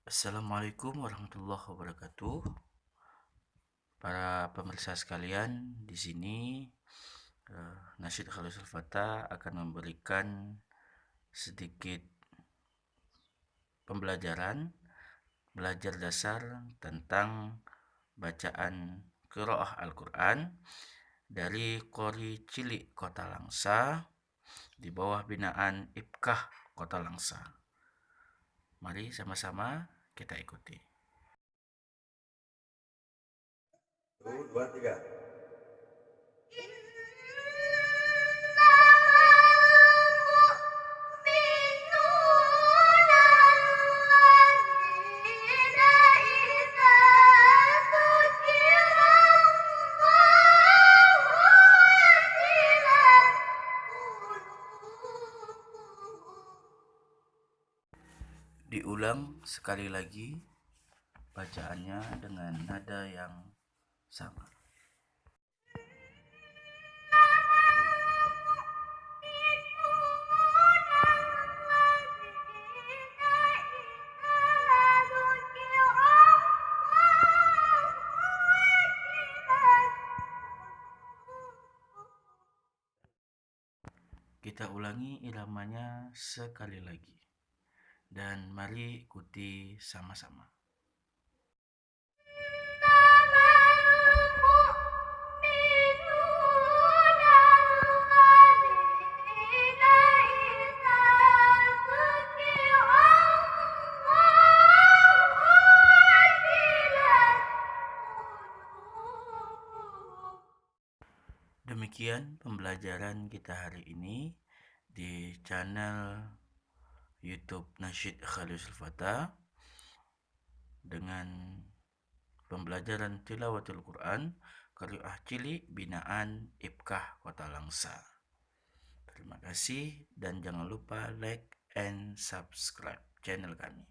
Assalamualaikum warahmatullahi wabarakatuh. Para pemirsa sekalian, di sini Nasyid Khalisul Fatah akan memberikan sedikit pembelajaran belajar dasar tentang bacaan qiraah Al-Quran dari Qori Cilik Kota Langsa di bawah binaan Ibkah Kota Langsa. Mari sama-sama kita ikuti. 1, 2, 3. Diulang sekali lagi bacaannya dengan nada yang sama. Kita ulangi iramanya sekali lagi. Dan mari ikuti sama-sama. Demikian pembelajaran kita hari ini di channel YouTube Nasyid Khalisul Fatah dengan pembelajaran tilawatul Quran qiraah cilik binaan Ibkah Kota Langsa. Terima kasih dan jangan lupa like and subscribe channel kami.